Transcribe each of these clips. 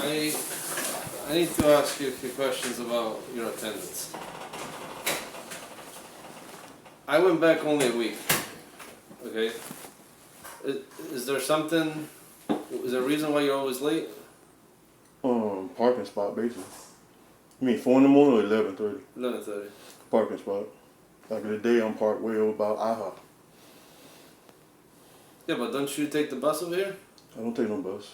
I need to ask you a few questions about your attendance. I went back only a week. Okay. Is there something? Is there a reason why you're always late? Parking spot basically. You mean 4 in the morning or 11:30? 11:30. Parking spot. Like the day I'm parked way over about AHA. Yeah, but don't you take the bus over here? I don't take no bus.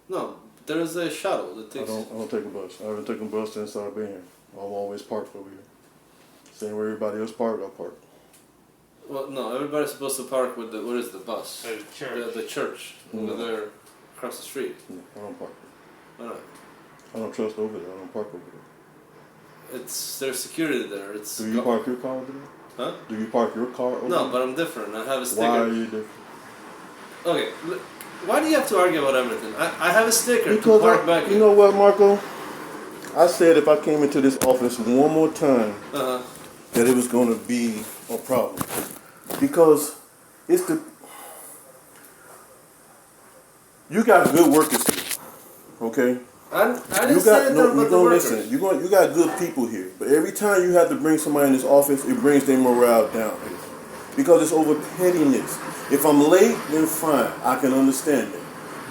No, there is a shuttle that takes. I don't take a bus. I haven't taken a bus since I've been here. I'm always parked over here. Same where everybody else park, I park. Well, no, everybody's supposed to park with the what is the bus? The church. The church over there across the street. No, I don't park there. Why not? I don't trust over there. I don't park over there. There's security there. Do you park your car over there? Huh? Do you park your car over No, there? but I'm different. I have a sticker. Why are you different? Okay, why do you have to argue about everything? I have a sticker Because to park back you know what, Marco? I said if I came into this office one more time, that it was going to be a problem. Because it's you got good workers here, okay? I didn't say that about the workers. Listen. You got good people here, but every time you have to bring somebody in this office, it brings their morale down. Because it's over pettiness. If I'm late, then fine, I can understand it.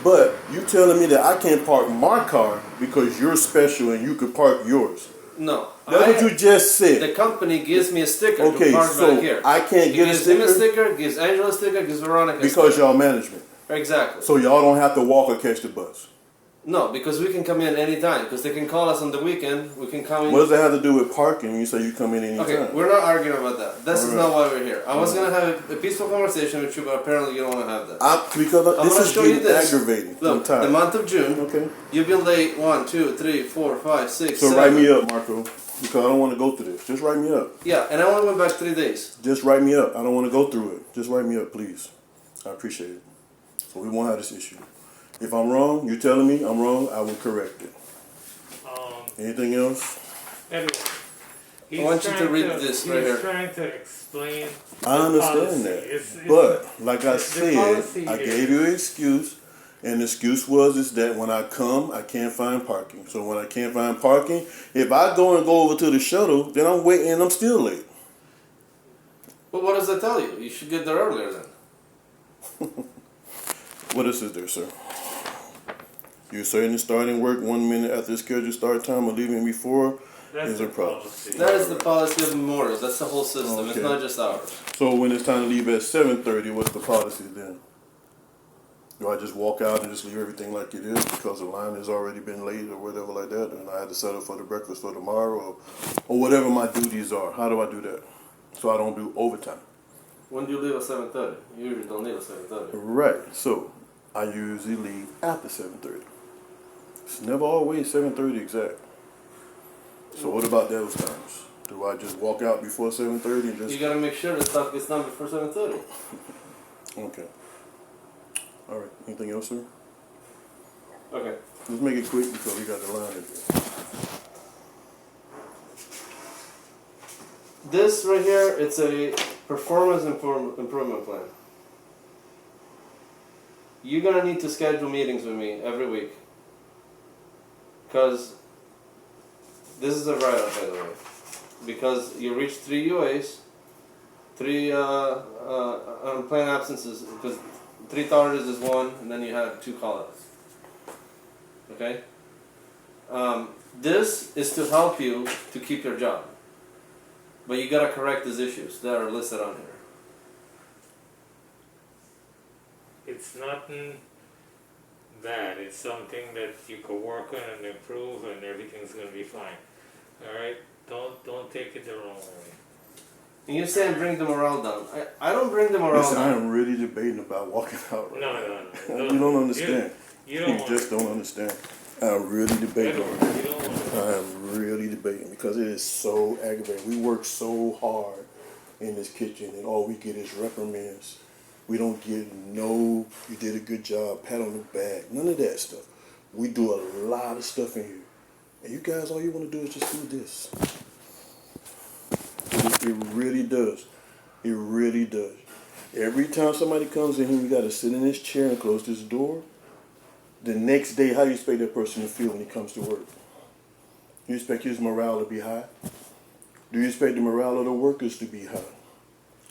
But you telling me that I can't park my car because you're special and you could park yours. No. That's what you just said. The company gives me a sticker Okay, to park so back here. I can't get a Gives him a sticker sticker, gives Angela a sticker, gives Veronica a because sticker. y'all management. Exactly. So y'all don't have to walk or catch the bus. No, because we can come in anytime. Because they can call us on the weekend. We can come in. What does that have to do with parking when you say you come in anytime? Okay, we're not arguing about that. This is Alright. not why we're here. I was going to have a peaceful conversation with you, but apparently you don't want to have that. Because I'm this gonna is show you getting this. aggravating. I'm Look, tired. the month of June, Okay. you've been late 1, 2, 3, 4, 5, 6, So 7. write me up, Marco, because I don't want to go through this. Just write me up. Yeah, and I only went back 3 days. Just write me up. I don't want to go through it. Just write me up, please. I appreciate it. So we won't have this issue. If I'm wrong, you're telling me I'm wrong, I will correct it. Anything else? Edward, I want you to read this right here. He's trying to explain. I understand policy. that. But, like I said, policy I is- gave you an excuse. And the excuse is that when I come, I can't find parking. So when I can't find parking, if I go over to the shuttle, then I'm waiting and I'm still late. But what does that tell you? You should get there earlier then. What else is there, sir? You're saying starting work 1 minute after the scheduled start time or leaving before is a problem. Policy. That is the policy of Memorial. That's the whole system. It's Okay. not just ours. So when it's time to leave at 7:30, what's the policy then? Do I just walk out and just leave everything like it is because the line has already been late or whatever like that, and I had to set up for the breakfast for tomorrow or whatever my duties are? How do I do that so I don't do overtime? When do you leave at 7:30? You usually don't leave at 7:30. Right. So I usually leave after 7:30. It's never always 7:30 exact. So what about those times? Do I just walk out before 7:30 and just? You gotta make sure the stuff gets done before 7:30. Okay. All right. Anything else, sir? Okay. Let's make it quick because we got the line in here. This right here, it's a performance improvement plan. You're gonna need to schedule meetings with me every week. Because this is a write-up, by the way. Because you reached 3 UAs, 3 unplanned absences, because 3 authorities is 1, and then you had 2 call-outs. Okay? This is to help you to keep your job. But you gotta correct these issues that are listed on here. It's nothing bad. It's something that you can work on and improve, and everything's gonna be fine. All right? Don't take it the wrong way. And you're saying bring the morale down. I don't bring the morale Listen, I down. am really debating about walking out right now. No. You don't understand. You don't want just don't understand. I'm really debating. Edward, you don't want I am really debating because it is so aggravating. We work so hard in this kitchen and all we get is reprimands. We don't get no, you did a good job, pat on the back, none of that stuff. We do a lot of stuff in here. And you guys, all you want to do is just do this. It really does. It really does. Every time somebody comes in here, we got to sit in this chair and close this door. the next day, how do you expect that person to feel when he comes to work? You expect his morale to be high? Do you expect the morale of the workers to be high?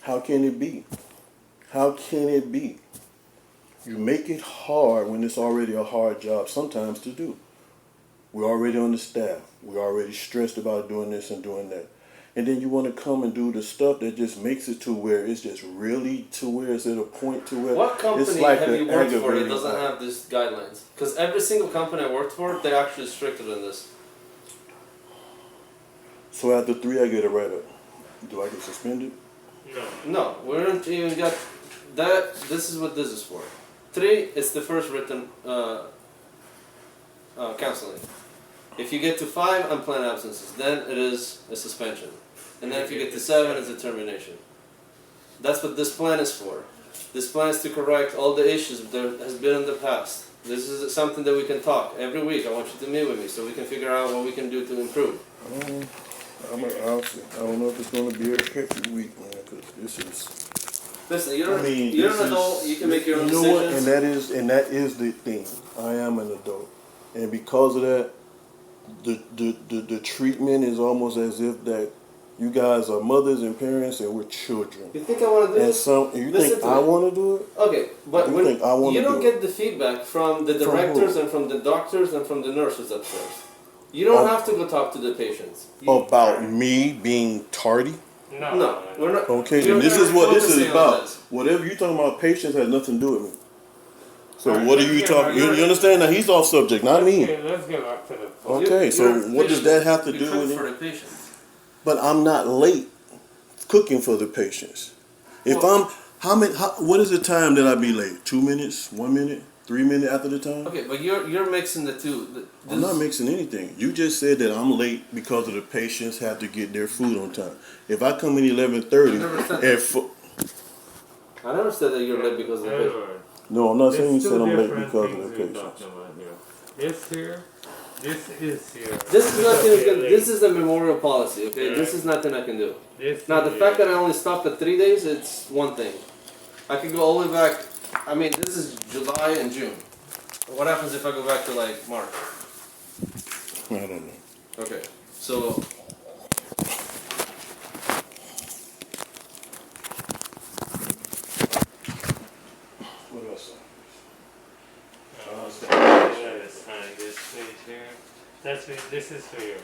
How can it be? How can it be? You make it hard when it's already a hard job sometimes to do. We're already on the staff. We're already stressed about doing this and doing that. And then you want to come and do the stuff that just makes it to where it's just really to where it's at a point to where What company it's like have you an worked for that aggravating doesn't act. have these guidelines? Because every single company I worked for, they're actually stricter than this. So after 3, I get a write-up. Do I get suspended? No. No, we don't even got that. This is what this is for. 3, it's the first written counseling. If you get to 5 unplanned absences, then it is a suspension. And then if you get to 7, it's a termination. That's what this plan is for. This plan is to correct all the issues that has been in the past. This is something that we can talk every week. I want you to meet with me so we can figure out what we can do to improve. I'll see. I don't know if it's going to be a heavy week, man, because this is... Listen, you're, I mean, you're this an adult. is- You can make your own you know what? decisions. And that is the thing. I am an adult, and because of that, the treatment is almost as if that you guys are mothers and parents, and we're children. You think I want to do And this? you Listen think to I me. want to do it? Okay, but You when think I wanna you don't do it? get the feedback from the From who? directors and from the doctors and from the nurses upstairs. You don't Oh. have to go talk to the patients. You- About me being tardy? No. No, we're not. Okay, you're then this not is what this is focusing on about. this. Whatever you're talking about, patience has nothing to do with me. So Alright, what are let's you get talking? back- You understand that he's off subject, not me. Okay, let's get back to the point. Okay, so You're what does that have to you do cook with it? for the patients? But I'm not late cooking for the patients. If Well- what is the time that I be late? 2 minutes, 1 minute, 3 minutes after the time? Okay, but you're mixing the two. I'm not mixing anything. You just said that I'm late because of the patients have to get their food on time. If I come in 11:30 I never said and I never said that you're late because of the patient. Edward, no, I'm not saying you there's said two I'm late different because of things the we're patients. talking about here. This here, this is here. This is nothing. Okay, Again, this is a memorial policy. Okay, Yeah. this is nothing I can do. This Now the is fact here. that I only stopped at 3 days, it's one thing. I could go all the way back. I mean, this is July and June. What happens if I go back to like March? I don't know. Okay, so What else? Let us sign this page here. This is for your,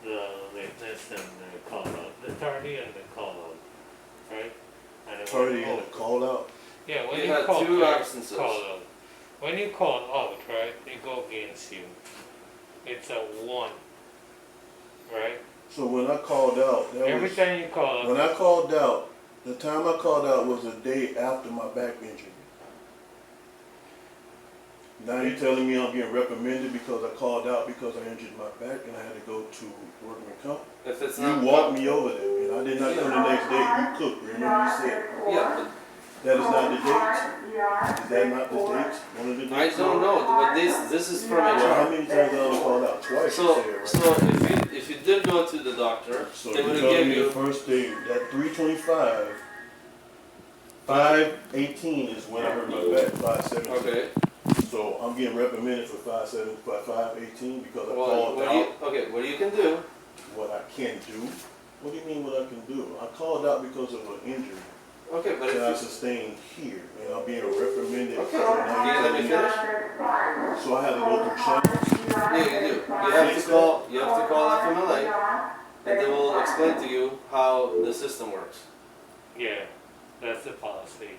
the lateness and the call out, the tardy and the call out, right? And then Tardy when- and a call out. Yeah, when You you had call, 2 yeah, absences. call out. When you call out, right, it go against you. It's a 1, right? So when I called out, that Every was, time you call out, when I called out, the time I called out was a day after my back injury. Now you're telling me I'm getting reprimanded because I called out because I injured my back and I had to go to workman comp? if it's You not walked me over there and I did not come the next day. You cooked, remember you said. yeah, That is not the date? Is that not the date? One of the but I dates? don't know. But this is from Well, how HR. many times did I only call out? Twice, you So said, right? if you did go to the doctor, So they you're would have telling gave me the you. first day, that 325, 518 is when I hurt my back, 517. Okay. So I'm getting reprimanded for 518 because I Well, called what out you can do? what I can do. What do you mean what I can do? I called out because of an injury Okay, but if that I you sustained here, and I'm being reprimanded. okay, for can not you let me telling finish? So I had to go through channels. Yeah, you do. You have to call FMLA, and they will explain to you how the system works. yeah, that's the policy.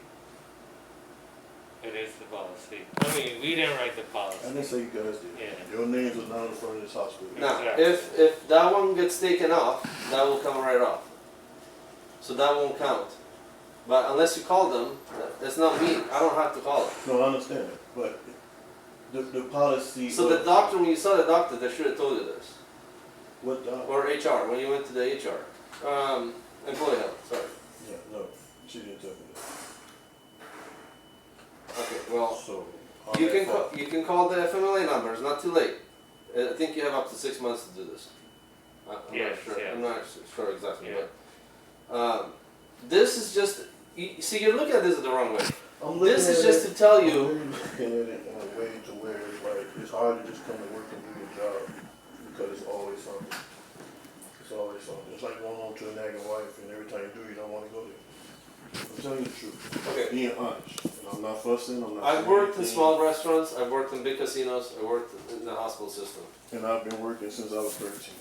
It is the policy. I mean, we didn't write the I policy. didn't say you guys did. Yeah. Your names are not in front of this hospital. Now, Exactly. if that one gets taken off, that will come right off. So that won't count. But unless you call them, that's not me. I don't have to call them. No, I understand that, but the policy. So the doctor, when you saw the doctor, they should have told you this. What doc? Or HR, when you went to the HR. Employee health, sorry. Yeah, no, she didn't tell me Okay, well, that. So. on you that can front- you can call the FMLA number. It's not too late. I think you have up to 6 months to do this. I'm Yes, not sure. yes. I'm not sure exactly, Yeah. but this is just. See, you're looking at this the wrong way. I'm looking This at is just it- to tell I'm you. really looking at it in a way to where hard to just come to work and do your job because it's always something. It's always something. It's like going home to a nagging wife, and every time you do, you don't want to go there. I'm telling you the truth. Okay. Being honest. And I'm not fussing. I'm not. I've saying worked in anything. small restaurants. I've worked in big casinos. I worked in the hospital system. And I've been working since I was 13.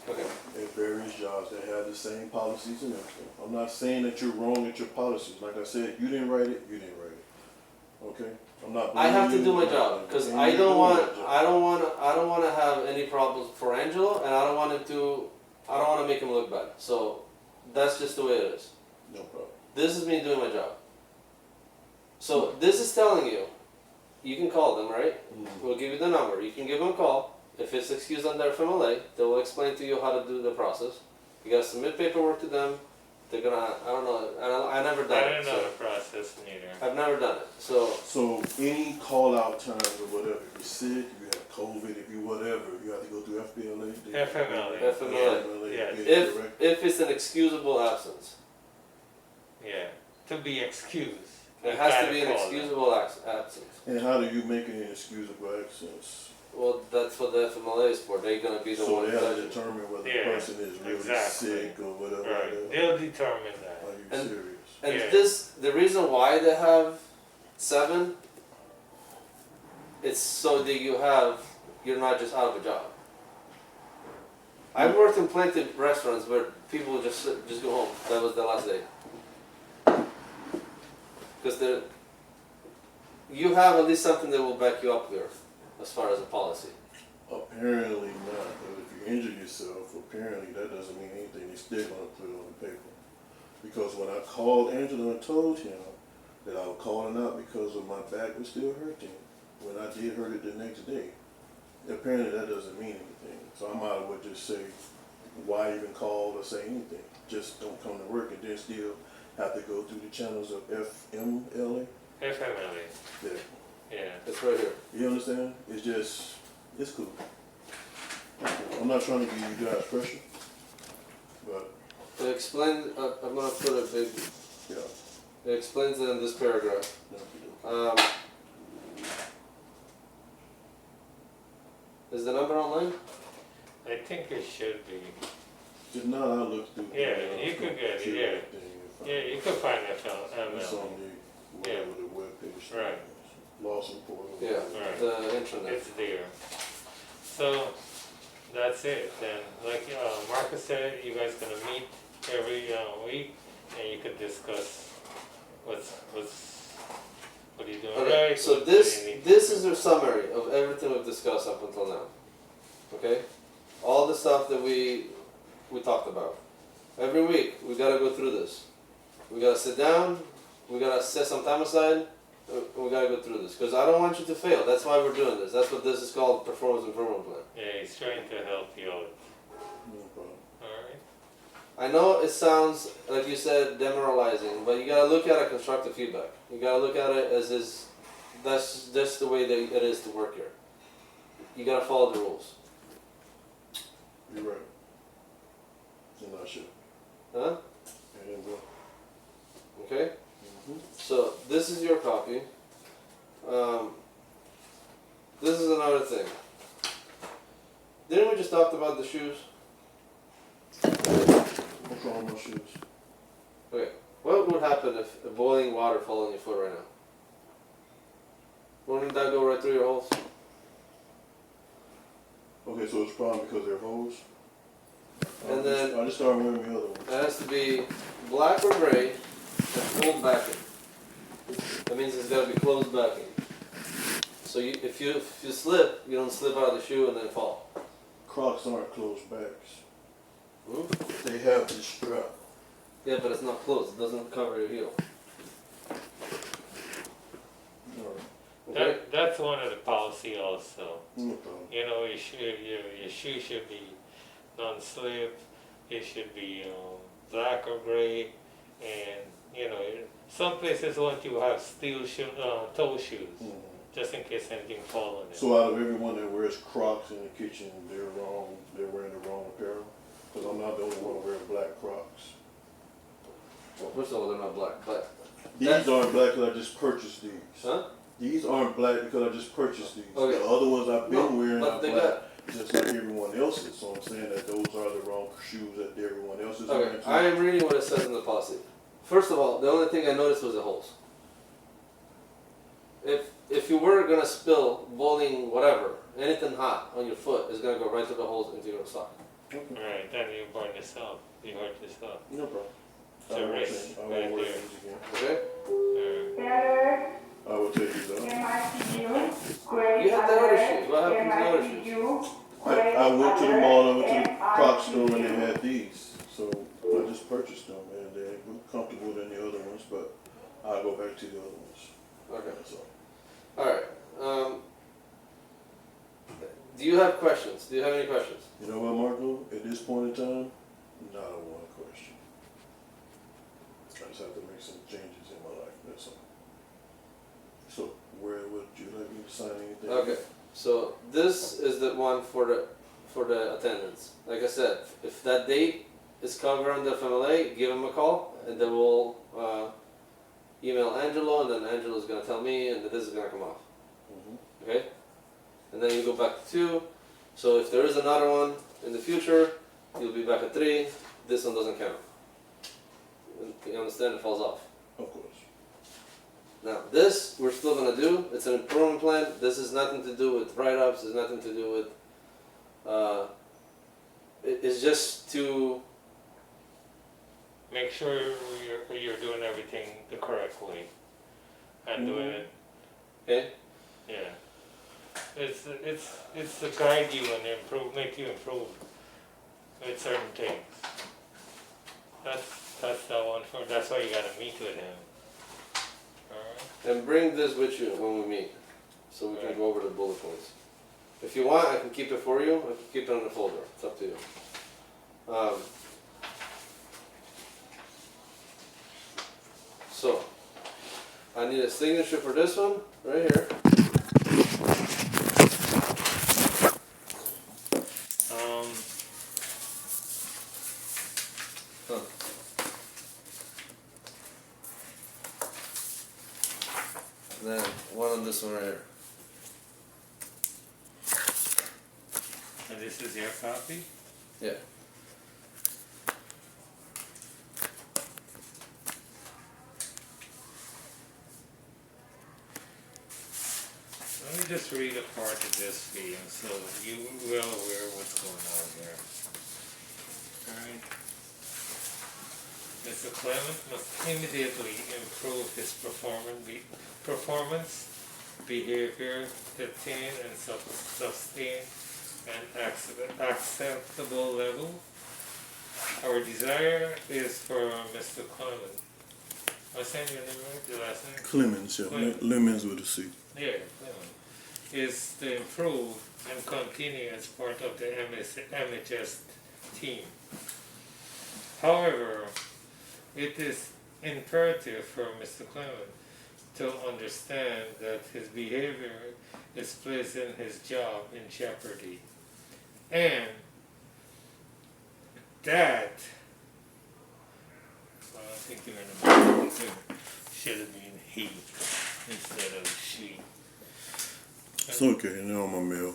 Okay. At various jobs that have the same policies and everything. I'm not saying that you're wrong at your policies. Like I said, you didn't write it. You didn't write it. Okay. I'm not. I have to blaming do you. my job because And I you're don't doing want. your job. I don't want to have any problems for Angelo, and I don't want him to. I don't want to make him look bad. So that's just the way it is. No problem. This is me doing my job. So this is telling you, you can call them, right? We'll give you the number. You can give them a call. If it's excused under FMLA, they will explain to you how to do the process. You gotta submit paperwork to them. They're gonna, I don't know, I never I done it. don't know So the process neither. I've never done it. So So any call out times or whatever, if you're sick, if you have COVID, if you whatever, you have to go through FBLA. FMLA. FMLA. Yeah. get if direct- if it's an excusable absence, Yeah, to be excused. it you has to gotta be an call them. excusable absence. And how do you make an excusable absence? Well, that's what the FMLA is for. They're gonna be the So one they have to judging. determine whether Yeah, the person is really exactly. sick or whatever. Right, Like that. they'll determine that. Are you And- serious? And Yeah. the reason why they have 7, it's so that you're not just out of a job. I've worked in plenty of restaurants where people just go home. That was the last day. Because you have at least something that will back you up there, as far as a policy. Apparently not. But if you injure yourself, apparently that doesn't mean anything. They're still going to put it on the paper. Because when I called Angela and told him that I was calling out because of my back was still hurting, when I did hurt it the next day, apparently that doesn't mean anything. So I might as well just say, why even call or say anything? Just don't come to work and then still have to go through the channels of FMLA. FMLA. Yeah. Yeah. It's right here. You understand? It's just, it's cool. I'm not trying to give you guys pressure, but It explains. I'm gonna put a big. yeah. It explains it in this paragraph. No, Is the number online? I think it should be. if not, I'll look through. Yeah, you could get it, see yeah. everything and find Yeah, it. you could find It's FMLA. on the, whatever the webpage. Right. Lawson Portal. Yeah, Right. the intranet. It's there. So that's it. And like Marcus said, you guys gonna meet every week, and you could discuss what are you doing Okay, right. so what this do you need- this is a summary of everything we've discussed up until now. Okay, all the stuff that we talked about. Every week we gotta go through this. We gotta sit down. We gotta set some time aside. We gotta go through this because I don't want you to fail. That's why we're doing this. That's what this is called, performance improvement plan. Yeah, he's trying to help you out. No problem. Alright? I know it sounds like you said demoralizing, but you gotta look at it constructive feedback. You gotta look at it as is. That's just the way that it is to work here. You gotta follow the rules, You're right. And I should. huh? And well. Okay. Mhm. So this is your copy. This is another thing. Didn't we just talk about the shoes? What's wrong with my shoes? Okay. What would happen if boiling water fell on your foot right now? Wouldn't that go right through your holes? Okay, so it's a problem because they're holes. And then- I just started wearing the other ones. It has to be black or gray and full backing. That means it's got to be closed backing. So if you slip, you don't slip out of the shoe and then fall. Crocs aren't closed backs. Hmm? They have this strap. Yeah, but it's not closed. It doesn't cover your heel. Alright. Okay? That's one of the policy also. No problem. You know, your shoe should be non-slip. It should be black or gray, and you know, some places want you to have steel toe shoes, Mhm. just in case anything falls on it. So out of everyone that wears Crocs in the kitchen, they're wrong. They're wearing the wrong apparel. Because I'm not the only one wearing black Crocs. Well, first of all, they're not black. But These aren't black because I just purchased these. huh? These aren't black because I just purchased these. Okay. The other ones I've been No, wearing but are they black, got- just like everyone else's. So I'm saying that those are the wrong shoes that everyone else is Okay, wearing. too. I am reading what it says in the policy. First of all, the only thing I noticed was the holes. If you were gonna spill bowling whatever, anything hot on your foot is gonna go right through the holes into your sock. Okay. Right, then you burn yourself. You hurt yourself. No problem. It's a I won't risk change- I right won't wear there. these again. Okay? Uh, I will take these off. You have the other shoes. What happened to the other shoes? I went to the mall, I went to the Crocs store and they had these. So I just purchased them and they were comfortable than the other ones, but I'll go back to the other ones. Okay. That's all. Alright. Do you have questions? Do you have any questions? You know what, Marco? At this point in time, not a one question. I just have to make some changes in my life, that's all. So, where would you like me to sign anything? Okay. So this is the one for the attendance. Like I said, if that date is covered on the FMLA, give them a call and then we'll email Angelo and then Angelo's gonna tell me and this is gonna come off. Mhm. Okay? And then you go back to 2. So if there is another one in the future, you'll be back at 3. This one doesn't count. You understand? It falls off. Of course. Now this we're still gonna do. It's an improvement plan. This has nothing to do with write-ups. It's nothing to do with. It's just to. make sure you're doing everything the correct way and doing it. Okay. Yeah. It's to guide you and make you improve with certain things. That's the one for. That's why you gotta meet with him. Alright. And bring this with you when we meet, so we can go over the bullet points. If you want, I can keep it for you. I can keep it in the folder. It's up to you. So, I need a signature for this one right here. Huh. Then one on this one right here. And this is your copy? Yeah. Let me just read a part of this for you so you will aware what's going on here. Alright. Mr. Clement must immediately improve his performance, behavior, attain and sustain an acceptable level. Our desire is for Mr. Clement. I send you the last name? Clemens, yeah. Clemens. Lemons with a C. Yeah, Clement. Is to improve and continue as part of the MHS team. However, it is imperative for Mr. Clement to understand that his behavior is placing his job in jeopardy, and that, well, I think you're in a mistake. Should have been he instead of she. It's okay, they're on my mail.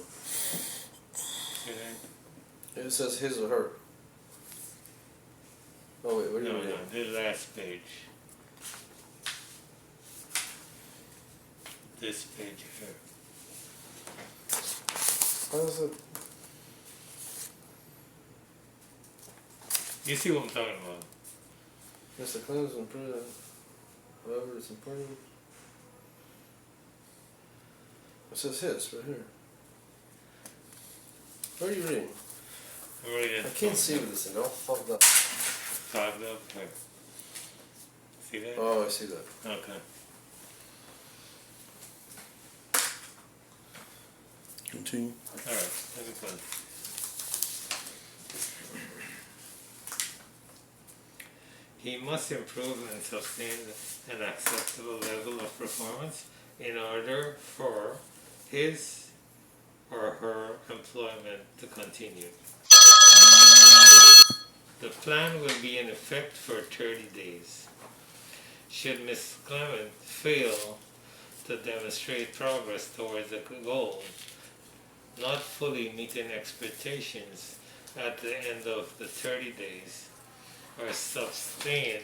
Okay. It says his or her. Oh wait, what do you No, mean? no, the last page. This page here. How is it? You see what I'm talking about? Mr. Clemens and President. However, it's important. It says his right here. Where are you reading? Right, I can't see with this thing. All fucked up. Fogged up. Here. See that? Oh, I see that. Okay. Continue. Alright, let me go. He must improve and sustain an acceptable level of performance in order for his or her employment to continue. The plan will be in effect for 30 days. Should Ms. Clement fail to demonstrate progress towards the goal, not fully meeting expectations at the end of the 30 days, or sustain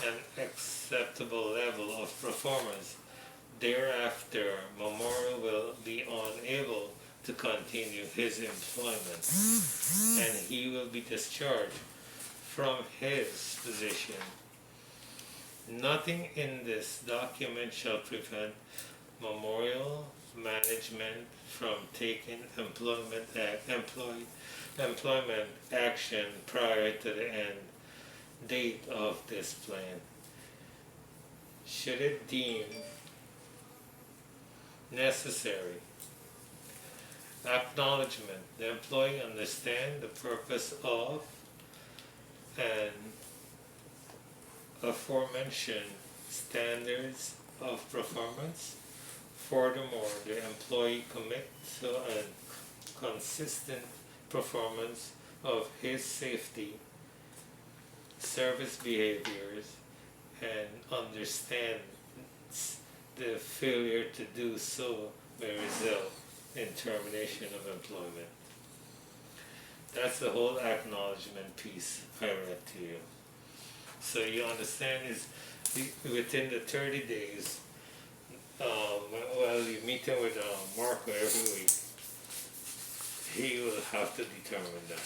an acceptable level of performance. Thereafter, Memorial will be unable to continue his employment, and he will be discharged from his position. Nothing in this document shall prevent Memorial management from taking employment action prior to the end date of this plan. Should it deem necessary. Acknowledgement. The employee understand the purpose of and aforementioned standards of performance. Furthermore, the employee commit to a consistent performance of his safety, service behaviors, and understands the failure to do so may result in termination of employment. That's the whole acknowledgement piece I read to you. So you understand is within the 30 days, while you're meeting with Marco every week, he will have to determine that.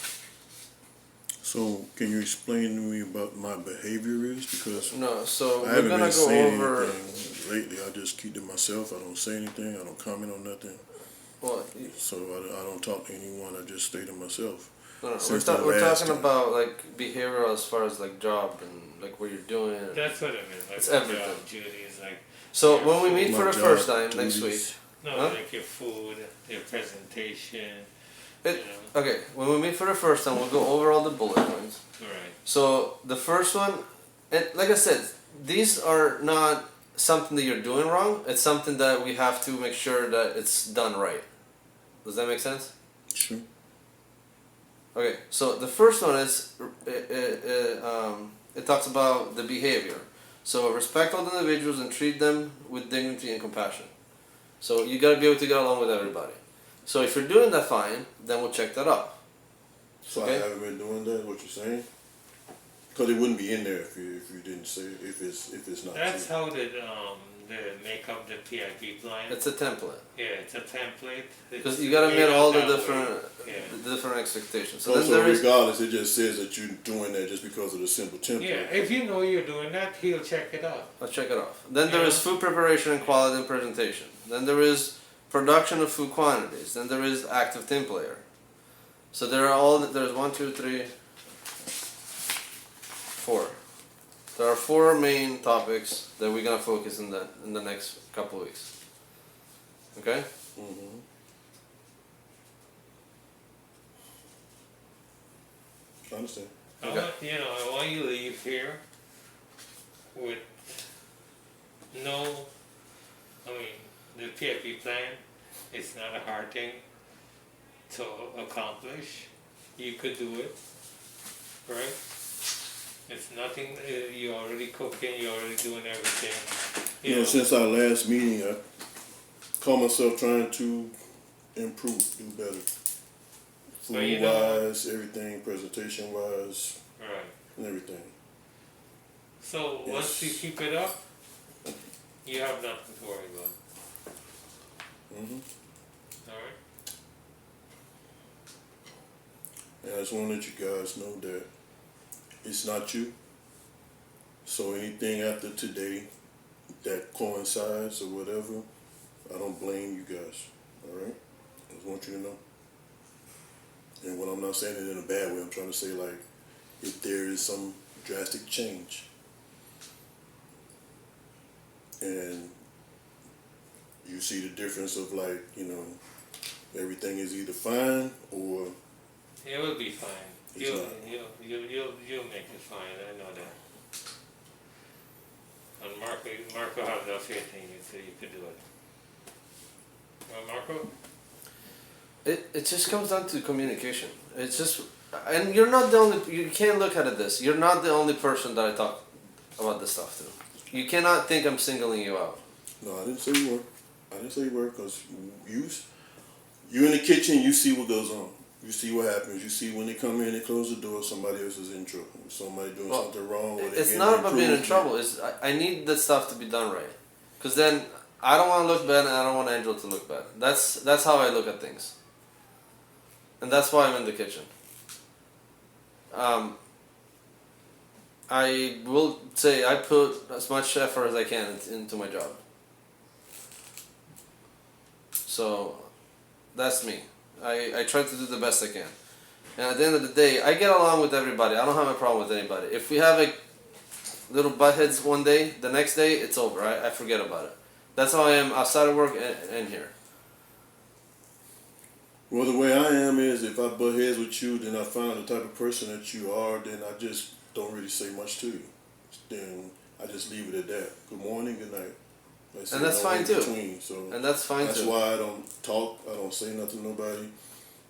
So, can you explain to me about my behavior is? Because No, so I we're haven't gonna been go saying over. anything lately. I just keep to myself. I don't say anything. I don't comment on nothing. Well, So I don't talk to anyone. I just stay to myself. no, no, Since we're the we're last talking time. about like behavioral as far as like job and like what you're doing. That's what I mean. Like It's the everything. job duties, like So when we meet My for the job first time next week, duties. no, Huh? like your food, your presentation. It- you know, okay, when we meet for the first time, we'll go over all the bullet points. right. So the first one, and like I said, these are not something that you're doing wrong. It's something that we have to make sure that it's done right. Does that make sense? Sure. Okay, so the first one is it talks about the behavior. So respect all the individuals and treat them with dignity and compassion. So you gotta be able to get along with everybody. So if you're doing that fine, then we'll check that up. So Okay. I haven't been doing that. What you're saying? Because it wouldn't be in there if you didn't say it, if it's not. That's true. how they make up the PIP plan. It's a template Yeah, it's a template. because It's you gotta made meet up all the that way. different Yeah. the different expectations. So So, then there is regardless, it just says that you're doing that just because of the simple template. Yeah, if you know you're doing that, he'll check it out. I'll check it off. Then there is Yeah. food preparation and quality and presentation. Then there is production of food quantities. Then there is active team player. So there are there's 1, 2, 3, 4. There are 4 main topics that we're gonna focus in the next couple of weeks. Okay? Mm-hmm. I understand. Okay. I want you to leave here with the PIP plan, it's not a hard thing to accomplish. You could do it, right? It's nothing, you're already cooking, you're already doing everything. You know, since our last meeting, I call myself trying to improve, do better. Well, Food you know- wise, everything, presentation wise, Right. and everything. So once you Yes. keep it up, you have nothing to worry about. Mm-hmm. Alright? And I just want to let you guys know that it's not you. So anything after today that coincides or whatever, I don't blame you guys. All right? I just want you to know. And when I'm not saying it in a bad way, I'm trying to say like if there is some drastic change and you see the difference of like, everything is either fine or It will be fine. It's You'll make it fine, I know that. And Marco has no faith in you, so you can do it. Well, Marco? It just comes down to communication. It's just, and you're not the only. You can't look at it this. You're not the only person that I talk about this stuff to. You cannot think I'm singling you out. no, I didn't say you were. I didn't say work because you in the kitchen, you see what goes on. You see what happens. You see when they come in, they close the door, somebody else is in trouble. Somebody doing something wrong. Or It's not about being in trouble. I need the stuff to be done right. Because then I don't want to look bad and I don't want Angel to look bad. That's how I look at things. And that's why I'm in the kitchen. I will say I put as much effort as I can into my job. So that's me. I try to do the best I can. And at the end of the day, I get along with everybody. I don't have a problem with anybody. If we have a little butt heads one day, the next day it's over. I forget about it. That's how I am outside of work and here. Well, the way I am is if I butt heads with you, then I find the type of person that you are, then I just don't really say much to you. Then I just leave it at that. Good morning, good night. And that's fine too. And that's fine too. That's why I don't talk. I don't say nothing to nobody.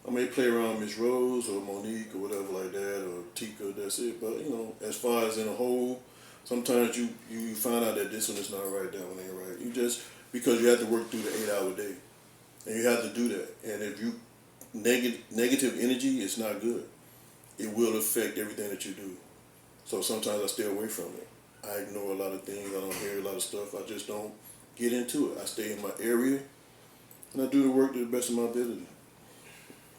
I may play around Miss Rose or Monique or whatever like that, or Tika, that's it. But, as far as in a whole, sometimes you find out that this one is not right, that one ain't right. You just, because you have to work through the 8-hour day. And you have to do that. And if you, negative energy is not good. It will affect everything that you do. So sometimes I stay away from it. I ignore a lot of things. I don't hear a lot of stuff. I just don't get into it. I stay in my area and I do the work to the best of my ability.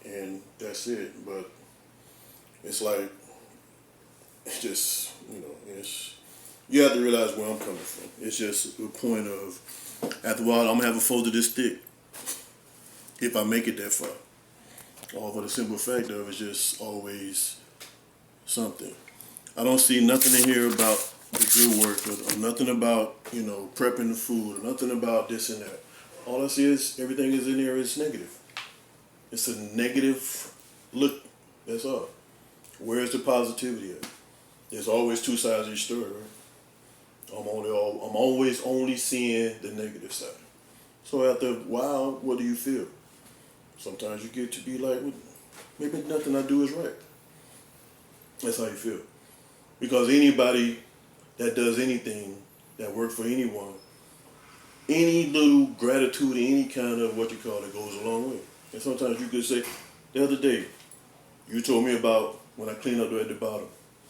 And that's it. But it's like, it's just, you have to realize where I'm coming from. It's just a point of, after a while, I'm going to have a fold of this thick if I make it that far. All for the simple fact of it's just always something. I don't see nothing in here about the good work or nothing about, prepping the food or nothing about this and that. All I see is everything is in here is negative. It's a negative look, that's all. Where's the positivity at? There's always two sides of your story, right? I'm always only seeing the negative side. So after a while, what do you feel? Sometimes you get to be like, well, maybe nothing I do is right. That's how you feel. Because anybody that does anything, that works for anyone, any little gratitude, any kind of what you call it goes a long way. And sometimes you could say, the other day, you told me about when I cleaned up at the bottom.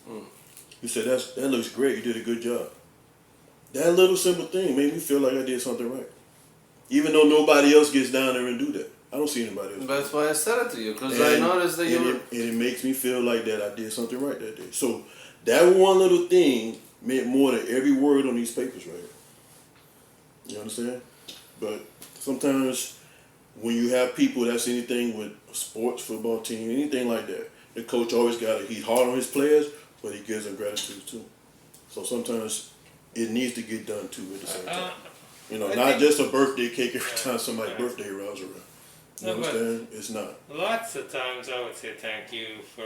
You said, that looks great, you did a good job. That little simple thing made me feel like I did something right. Even though nobody else gets down there and do that. I don't see anybody else. That's why I said it to you, because I noticed that and it makes me feel like that I did something right that day. So that one little thing meant more than every word on these papers right here. You understand? But sometimes when you have people that's anything with sports, football team, anything like that, the coach always he's hard on his players, but he gives them gratitude too. So sometimes it needs to get done too at the same time. Not just a birthday cake every time somebody's birthday rolls around. You understand? It's not. Lots of times I would say thank you for.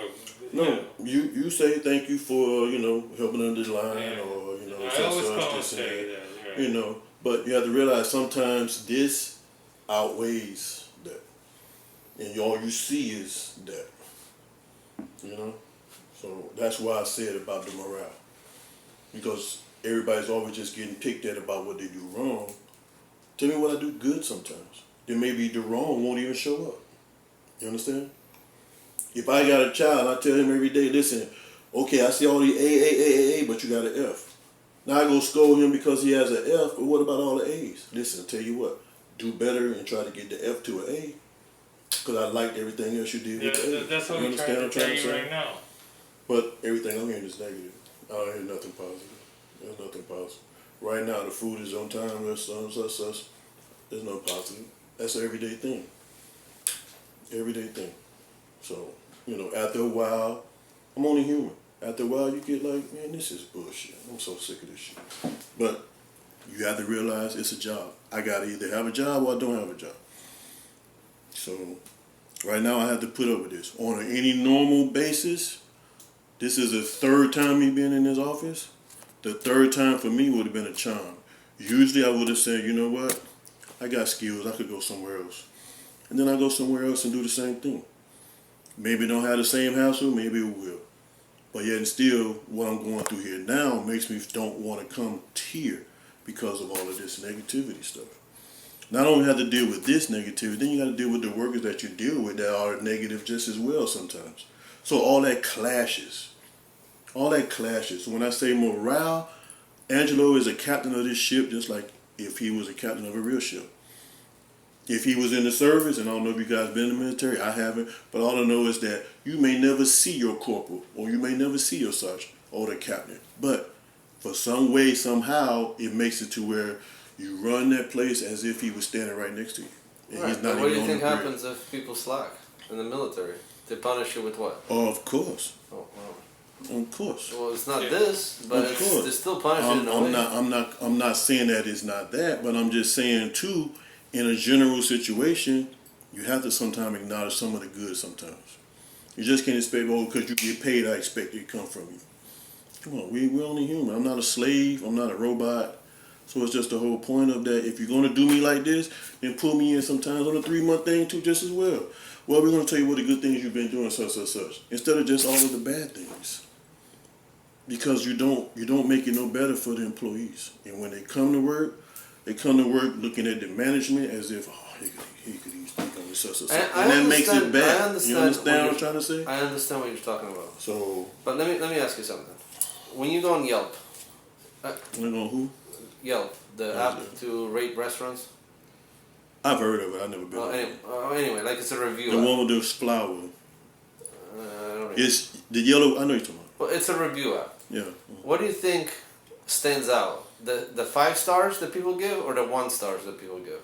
You say thank you for helping under the line or I always call and say that. Right. But you have to realize sometimes this outweighs that, and all you see is that. So that's why I said about the morale, because everybody's always just getting picked at about what they do wrong. Tell me what I do good sometimes. Then maybe the wrong won't even show up. You understand? If I got a child, I tell him every day, listen, okay, I see all the A, but you got an F. Now I go scold him because he has an F, but what about all the A's? Listen, I tell you what, do better and try to get the F to an A, because I liked everything else you did with the A. That's what I'm trying to tell you right now. But everything I'm hearing is negative. I don't hear nothing positive. There's nothing positive. Right now, the food is on time, there's no positive. That's an everyday thing. Everyday thing. So, after a while, I'm only human. After a while, you get like, man, this is bullshit. I'm so sick of this shit. But you have to realize it's a job. I got to either have a job or I don't have a job. So, right now, I have to put up with this. On any normal basis, this is the third time me being in this office. The third time for me would have been a charm. Usually, I would have said, you know what? I got skills, I could go somewhere else. And then I go somewhere else and do the same thing. Maybe don't have the same hassle, maybe it will. But yet and still, what I'm going through here now makes me don't want to come here because of all of this negativity stuff. not only have to deal with this negativity, then you got to deal with the workers that you deal with that are negative just as well sometimes. So all that clashes. All that clashes. So when I say morale, Angelo is a captain of this ship just like if he was a captain of a real ship. If he was in the service, and I don't know if you guys been in the military, I haven't, but all I know is that you may never see your corporal, or you may never see your sergeant, or the captain. But for some way, somehow, it makes it to where you run that place as if he was standing right next to you. And Right. he's not But what do even you on think the grid. happens if people slack in the military? They punish you with what? Of course. Oh, well. Of course. Well, it's not this, but Of course. they still punish it in a way. I'm not saying that it's not that, but I'm just saying too, in a general situation, you have to sometimes acknowledge some of the good sometimes. You just can't expect, oh, because you get paid, I expect it to come from you. Come on, we're only human. I'm not a slave, I'm not a robot. So it's just the whole point of that. If you're gonna do me like this, then pull me in sometimes on a 3-month thing too, just as well. Well, we're gonna tell you what the good things you've been doing, such. Instead of just all of the bad things. Because you don't make it no better for the employees. And when they come to work looking at the management as if, oh, he could easily become such. And that makes it bad. You understand what I'm trying to say? I understand what you're talking about. So, But let me ask you something. When you go on Yelp, we're going who? Yelp, the app to rate restaurants. I've heard of it. I've never been. Anyway, like it's a review. The app. one with the flower. I don't know. It's the yellow. I know you're talking about. Well, it's a review app. Yeah. What do you think stands out? The 5 stars that people give, or the 1 stars that people give?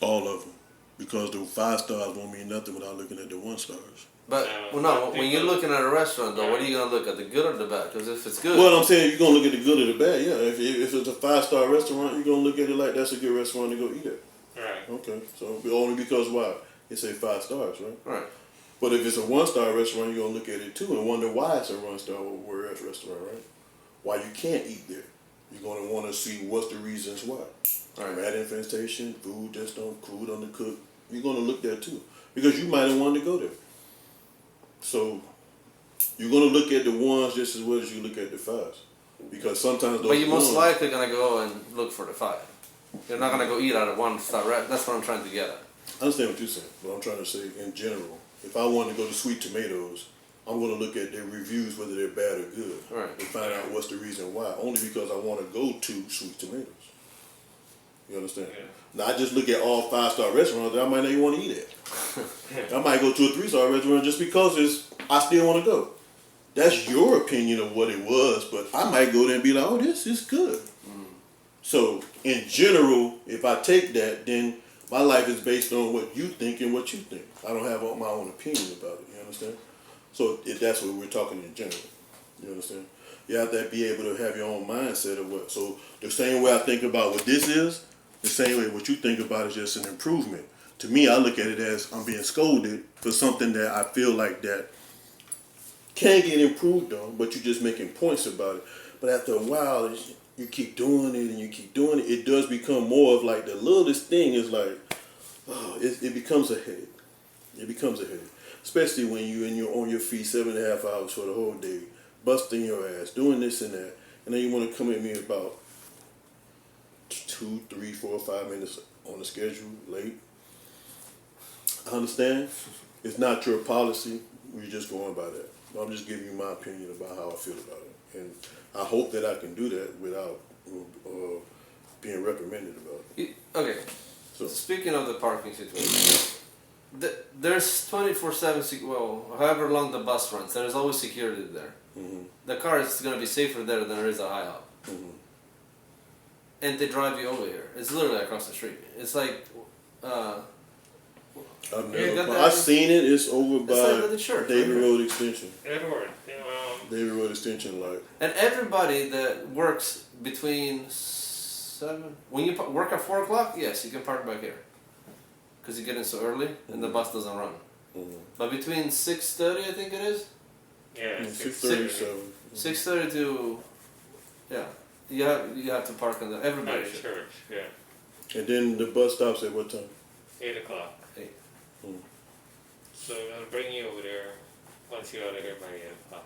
All of them, because the 5 stars won't mean nothing without looking at the 1 stars. But well, no, when you're looking at a restaurant, though, what are you gonna look at? The good or the bad? Because if it's good, Well, I'm saying you're gonna look at the good or the bad. Yeah. If it's a 5-star restaurant, you're gonna look at it like that's a good restaurant to go eat at. Right. Okay. So only because why? It's a 5 stars, right? right? But if it's a 1-star restaurant, you're gonna look at it too and wonder why it's a 1-star restaurant, right? Why you can't eat there. You're gonna want to see what's the reasons why. Right. Rat infestation, food just don't food undercooked. You're gonna look there too because you might have wanted to go there. So you're gonna look at the 1s just as well as you look at the 5s because sometimes those. But you're most 1s likely gonna go and look for the 5. You're not gonna go eat at a 1-star restaurant. That's what I'm trying to get at. I understand what you're saying, but I'm trying to say in general, if I wanted to go to Sweet Tomatoes, I'm going to look at their reviews, whether they're bad or good, Right. and find out what's the reason why. Only because I want to go to Sweet Tomatoes. You understand? Yeah. Not just look at all 5-star restaurants that I might not even want to eat at. I might go to a 3-star restaurant just because I still want to go. That's your opinion of what it was, but I might go there and be like, oh, this is good. So, in general, if I take that, then my life is based on what you think and what you think. I don't have my own opinion about it, you understand? So, if that's what we're talking in general, you understand? You have to be able to have your own mindset of what. So, the same way I think about what this is, the same way what you think about is just an improvement. To me, I look at it as I'm being scolded for something that I feel like that can get improved on, but you're just making points about it. But after a while, you keep doing it and you keep doing it, it does become more of like the littlest thing is like, oh, it becomes a headache. It becomes a headache. Especially when you're on your feet 7.5 hours for the whole day, busting your ass, doing this and that, and then you want to come at me about 2, 3, 4, 5 minutes on the schedule late. I understand. It's not your policy. We're just going by that. I'm just giving you my opinion about how I feel about it. And I hope that I can do that without being reprimanded about it. Okay. So, Speaking of the parking situation, there's 24/7. Well, however long the bus runs, there's always security there. mm-hmm, The car is gonna be safer there than there is at IHOP. mm-hmm. And they drive you over here. It's literally across the street. It's like, I've You got never. that? I've seen it. It's over It's like with the by church, David right? Road Extension. Edward, David Road Extension, like. and everybody that works between 7, when you work at 4 o'clock, yes, you can park back here. Because you get in so early and the bus doesn't run. Mm-hmm. But between 6:30, I think it is, yeah, 6:37. 6:30 to, yeah, you have to park in the, By everybody the should. church, yeah. And then the bus stops at what time? 8 o'clock. 8. So I'll bring you over there once you're out of here by 8 o'clock.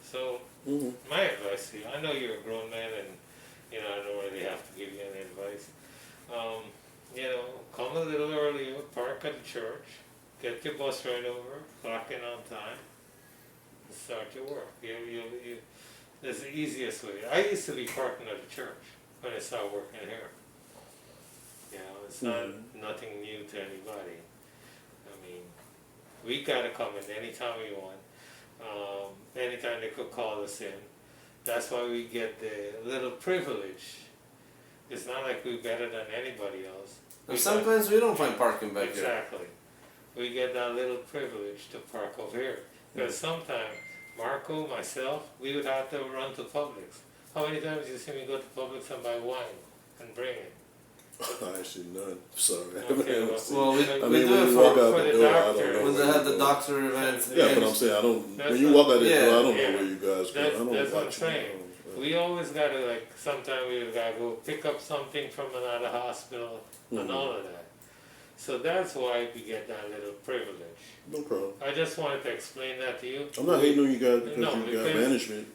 So Mm-hmm. my advice to you, I know you're a grown man and I don't really have to give you any advice. you know, come a little earlier, park at the church, get your bus right over, clock in on time, and start your work. That's the easiest way. I used to be parking at the church when I started working here. You know, it's not nothing new to anybody. I mean, we gotta come in anytime we want. Anytime they could call us in. That's why we get the little privilege. It's not like we're better than anybody else. And sometimes we don't find parking back here. Exactly. We get that little privilege to park over here. Because sometimes Marco, myself, we would have to run to Publix. How many times you see me go to Publix and buy wine and bring it? Actually, none. Sorry. Okay, Well, we I do mean, when it you walk for out for the the door, I doctor. don't know. when they where had you the go. doctor event. Yeah, but I'm saying I don't. That's When you what- walk out that yeah, door, I don't know yeah. where you guys go. I don't That's what I'm watch saying. you. We always gotta, like, sometimes we gotta go pick up something from another hospital and all of that. So that's why we get that little privilege. No problem. I just wanted to explain that to you. I'm not hating on you guys because No, you got because- management.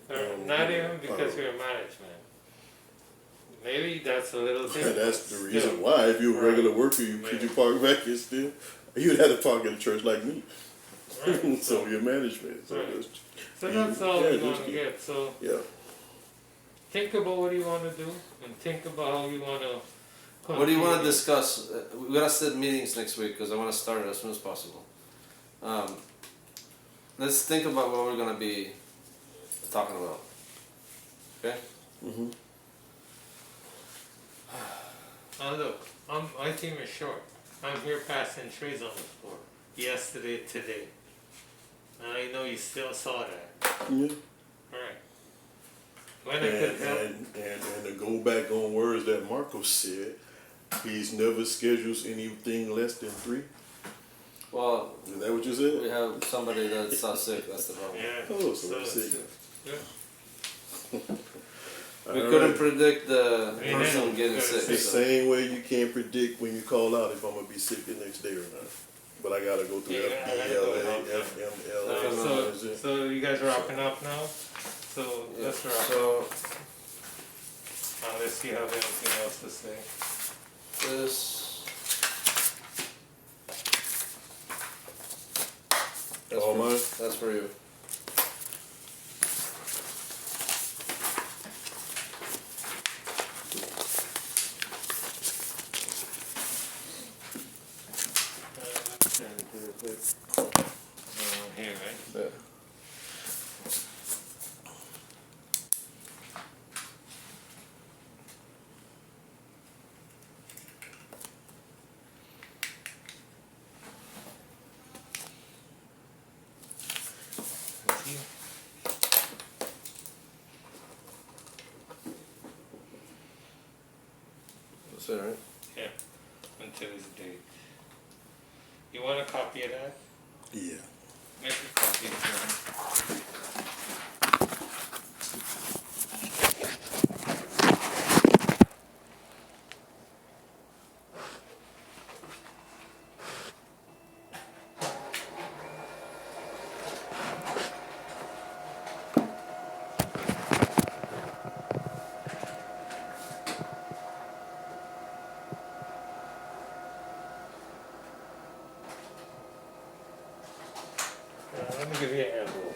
Not even because we're management. Maybe that's a little thing. That's the but reason still. why. If you were a regular worker, you Yeah. could you park back here still? You'd have to park in a church like me. Right. So your management. So Right. that's, So that's all Yeah, we just wanna keep- get, so yeah. think about what you wanna do, and think about how you wanna. What do you want to continue. discuss? We gotta set meetings next week because I want to start it as soon as possible. Let's think about what we're gonna be talking about. Okay. Mm-hmm. Look, my team is short. I'm here passing trees on the floor. Yesterday, today. And I know you still saw that. Yeah. Alright. When I could help. And to go back on words that Marco said, he's never schedules anything less than 3. Well, Is that what you we said? have somebody that's not sick. That's the problem. Yeah. Oh, so that's it. Yeah. We couldn't predict the Yeah. person getting Yeah. sick. The So. same way you can't predict when you call out if I'm gonna be sick the next day or not. But I gotta go through Yeah, I gotta go FBLA, out there. FMLA. So you guys wrapping up now? So Yeah. let's wrap up. So Let's see if you have anything else to say. this. That's All for, mine? that's for you. Here, right? Yeah. See? That's it, right? Yeah. Until his date. You want a copy of that? Yeah. Make a copy of let me give you an envelope.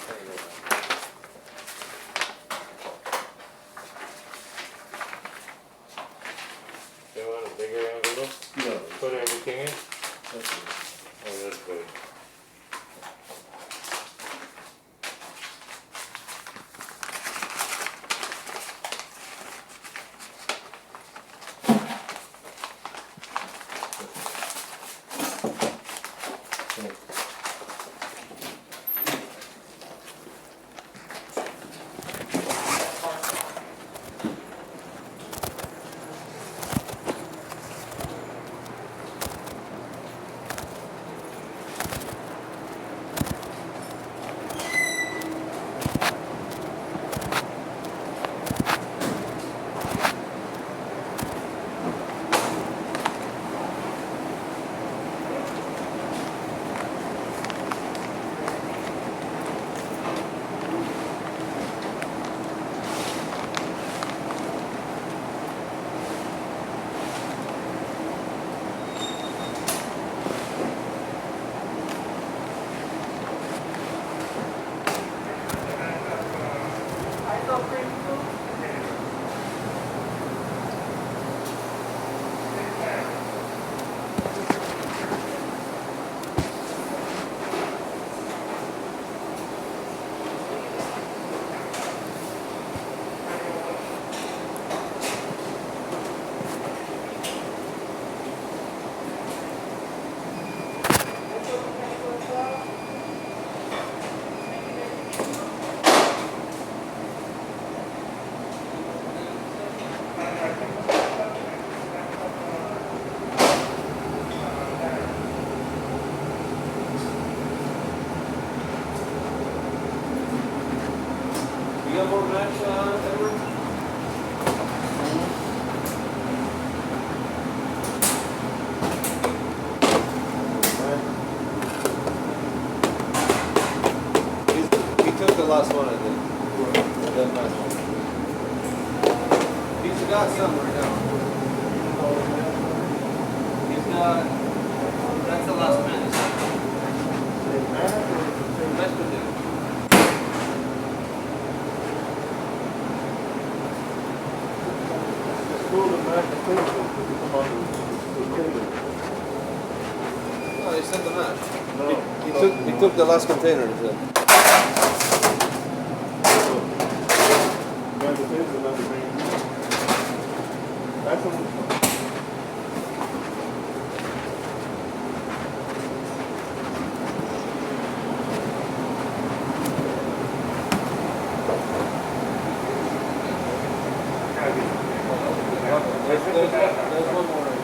There you go. You want a bigger envelope? No. Put everything in? That's it. Oh, that's good. You got more match, Edward? He took the last one, I think. The last one. He's got some right now. He's got. That's the last man. That's what it is. No, he sent the match. He took the last container. He said. There's one more.